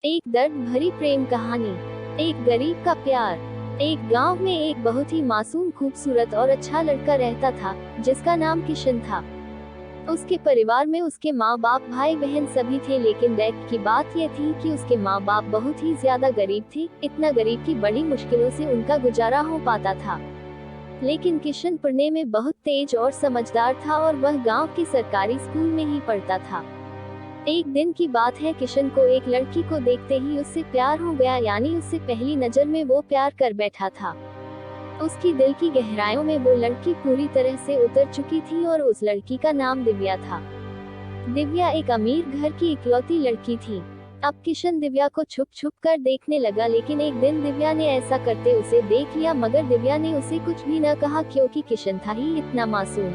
एक दर्द भरी प्रेम कहानी, एक गरीब का प्यार। एक गांव में एक बहुत ही मासूम, खूबसूरत और अच्छा लड़का रहता था, जिसका नाम किशन था। उसके परिवार में उसके माँ बाप, भाई बहन सभी थे, लेकिन दुख की बात यह थी कि उसके माँ बाप बहुत ही ज्यादा गरीब थे, इतना गरीब कि बड़ी मुश्किलों से उनका गुजारा हो पाता था। लेकिन किशन पढ़ने में बहुत तेज और समझदार था और वह गांव के सरकारी स्कूल में ही पढ़ता था। एक दिन की बात है, किशन को एक लड़की को देखते ही उससे प्यार हो गया, यानी उससे पहली नजर में वो प्यार कर बैठा था। उसकी दिल की गहराइयों में वो लड़की पूरी तरह से उतर चुकी थी और उस लड़की का नाम दिव्या था। दिव्या एक अमीर घर की इकलौती लड़की थी। अब किशन दिव्या को छुप छुप कर देखने लगा, लेकिन एक दिन दिव्या ने ऐसा करते उसे देख लिया, मगर दिव्या ने उसे कुछ भी न कहा, क्योंकि किशन था ही इतना मासूम।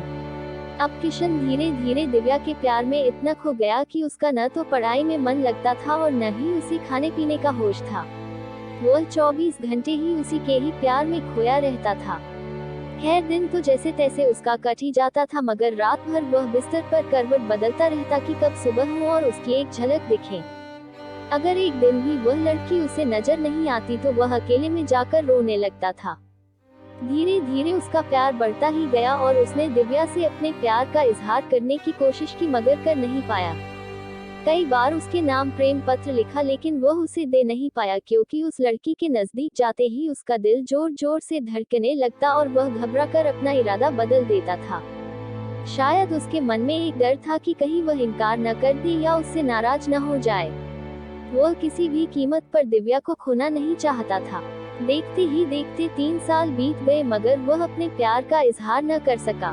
अब किशन धीरे धीरे दिव्या के प्यार में इतना खो गया कि उसका न तो पढ़ाई में मन लगता था और न ही उसे खाने पीने का होश था। वह 24 घंटे ही उसी के ही प्यार में खोया रहता था। खैर, दिन तो जैसे तैसे उसका कट ही जाता था, मगर रात भर वह बिस्तर पर करवट बदलता रहता कि कब सुबह हो और उसकी एक झलक दिखे। अगर एक दिन भी वह लड़की उसे नजर नहीं आती तो वह अकेले में जाकर रोने लगता था। धीरे धीरे उसका प्यार बढ़ता ही गया और उसने दिव्या से अपने प्यार का इजहार करने की कोशिश की, मगर कर नहीं पाया। कई बार उसके नाम प्रेम पत्र लिखा, लेकिन वह उसे दे नहीं पाया, क्योंकि उस लड़की के नजदीक जाते ही उसका दिल जोर जोर से धड़कने लगता और वह घबरा कर अपना इरादा बदल देता था। शायद उसके मन में एक डर था कि कहीं वह इनकार न कर दे या उससे नाराज न हो जाए। वह किसी भी कीमत पर दिव्या को खोना नहीं चाहता था। देखते ही देखते 3 साल बीत गए, मगर वह अपने प्यार का इजहार न कर सका।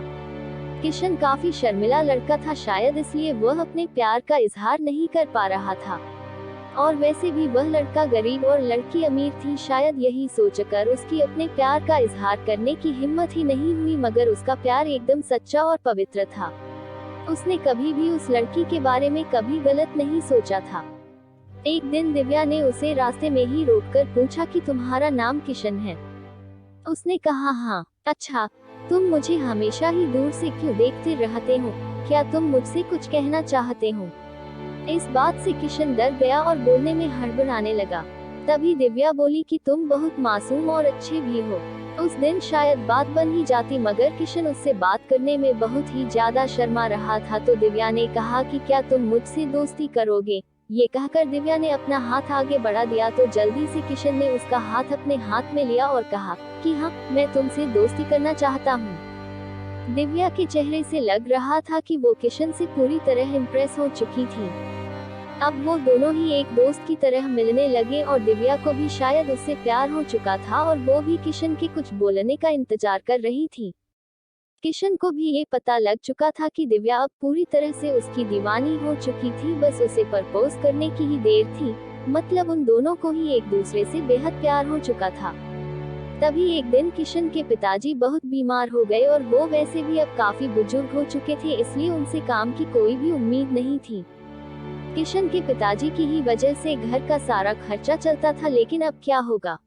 किशन काफी शर्मिला लड़का था, शायद इसलिए वह अपने प्यार का इजहार नहीं कर पा रहा था। और वैसे भी वह लड़का गरीब और लड़की अमीर थी, शायद यही सोचकर उसकी अपने प्यार का इजहार करने की हिम्मत ही नहीं हुई, मगर उसका प्यार एकदम सच्चा और पवित्र था। उसने कभी भी उस लड़की के बारे में कभी गलत नहीं सोचा था। एक दिन दिव्या ने उसे रास्ते में ही रोककर पूछा कि तुम्हारा नाम किशन है? उसने कहा हाँ। अच्छा, तुम मुझे हमेशा ही दूर से क्यों देखते रहते हो? क्या तुम मुझसे कुछ कहना चाहते हो? इस बात से किशन डर गया और बोलने में हड़बड़ाने लगा। तभी दिव्या बोली कि तुम बहुत मासूम और अच्छे भी हो। उस दिन शायद बात बन ही जाती, मगर किशन उससे बात करने में बहुत ही ज्यादा शर्मा रहा था। तो दिव्या ने कहा कि क्या तुम मुझसे दोस्ती करोगे? ये कहकर दिव्या ने अपना हाथ आगे बढ़ा दिया, तो जल्दी से किशन ने उसका हाथ अपने हाथ में लिया और कहा कि हाँ, मैं तुमसे दोस्ती करना चाहता हूँ। दिव्या के चेहरे से लग रहा था कि वो किशन से पूरी तरह इम्प्रेस हो चुकी थी। अब वो दोनों ही एक दोस्त की तरह मिलने लगे और दिव्या को भी शायद उससे प्यार हो चुका था और वो भी किशन के कुछ बोलने का इंतजार कर रही थी। किशन को भी ये पता लग चुका था कि दिव्या अब पूरी तरह से उसकी दीवानी हो चुकी थी, बस उसे प्रपोज करने की ही देर थी। मतलब उन दोनों को ही एक दूसरे से बेहद प्यार हो चुका था। तभी एक दिन किशन के पिताजी बहुत बीमार हो गए और वो वैसे भी अब काफी बुजुर्ग हो चुके थे, इसलिए उनसे काम की कोई भी उम्मीद नहीं थी। किशन के पिताजी की ही वजह से घर का सारा खर्चा चलता था, लेकिन अब क्या होगा?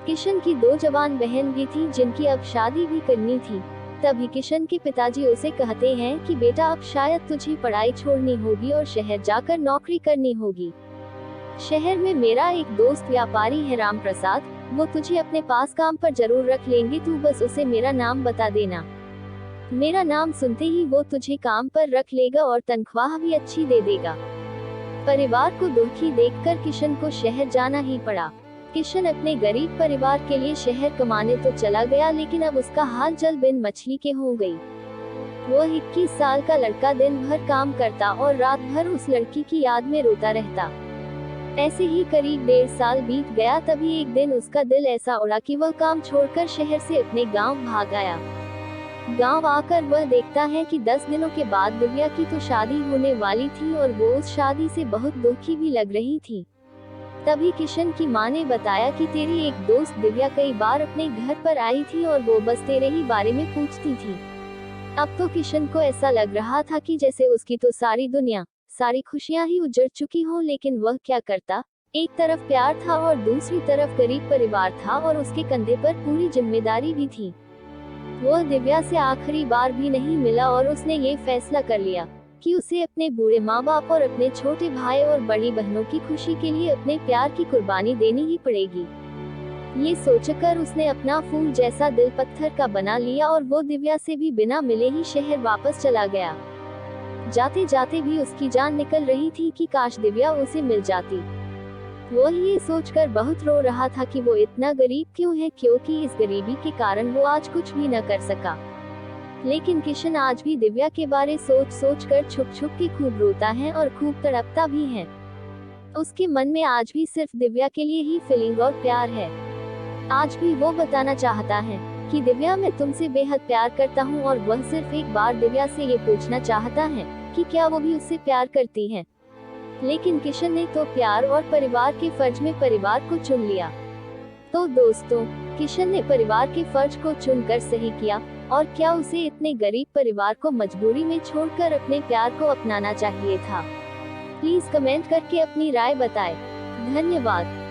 किशन की 2 जवान बहन भी थी, जिनकी अब शादी भी करनी थी। तभी किशन के पिताजी उसे कहते हैं कि बेटा, अब शायद तुझे पढ़ाई छोड़नी होगी और शहर जाकर नौकरी करनी होगी। शहर में मेरा एक दोस्त व्यापारी है, राम प्रसाद, वो तुझे अपने पास काम पर जरूर रख लेंगे, तू बस उसे मेरा नाम बता देना। मेरा नाम सुनते ही वो तुझे काम पर रख लेगा और तनख्वाह भी अच्छी दे देगा। परिवार को दुखी देखकर किशन को शहर जाना ही पड़ा। किशन अपने गरीब परिवार के लिए शहर कमाने तो चला गया, लेकिन अब उसका हाल जल बिन मछली के हो गई। वो 21 साल का लड़का दिन भर काम करता और रात भर उस लड़की की याद में रोता रहता। ऐसे ही करीब 1.5 साल बीत गया। तभी एक दिन उसका दिल ऐसा उड़ा कि वह काम छोड़कर शहर से अपने गांव भाग आया। गांव आकर वह देखता है कि 10 दिनों के बाद दिव्या की तो शादी होने वाली थी और वो उस शादी से बहुत दुखी भी लग रही थी। तभी किशन की माँ ने बताया कि तेरी एक दोस्त दिव्या कई बार अपने घर पर आई थी और वो बस तेरे ही बारे में पूछती थी। अब तो किशन को ऐसा लग रहा था कि जैसे उसकी तो सारी दुनिया, सारी खुशियां ही उजड़ चुकी हों, लेकिन वह क्या करता? एक तरफ प्यार था और दूसरी तरफ गरीब परिवार था और उसके कंधे पर पूरी जिम्मेदारी भी थी। वह दिव्या से आखिरी बार भी नहीं मिला और उसने ये फैसला कर लिया कि उसे अपने बूढ़े माँ बाप और अपने छोटे भाई और बड़ी बहनों की खुशी के लिए अपने प्यार की कुर्बानी देनी ही पड़ेगी। ये सोचकर उसने अपना फूल जैसा दिल पत्थर का बना लिया और वो दिव्या से भी बिना मिले ही शहर वापस चला गया। जाते जाते भी उसकी जान निकल रही थी कि काश दिव्या उसे मिल जाती। वो ये सोचकर बहुत रो रहा था कि वो इतना गरीब क्यों है, क्योंकि इस गरीबी के कारण वो आज कुछ भी न कर सका। लेकिन किशन आज भी दिव्या के बारे सोच कर छुप छुप के खूब रोता है और खूब तड़पता भी है। उसके मन में आज भी सिर्फ दिव्या के लिए ही फीलिंग और प्यार है। आज भी वो बताना चाहता है कि दिव्या, मैं तुमसे बेहद प्यार करता हूँ, और वह सिर्फ एक बार दिव्या से ये पूछना चाहता है कि क्या वो भी उससे प्यार करती है। लेकिन किशन ने तो प्यार और परिवार के फर्ज में परिवार को चुन लिया। तो दोस्तों, किशन ने परिवार के फर्ज को चुनकर सही किया, और क्या उसे इतने गरीब परिवार को मजबूरी में छोड़कर अपने प्यार को अपनाना चाहिए था? प्लीज कमेंट करके अपनी राय बताएं। धन्यवाद।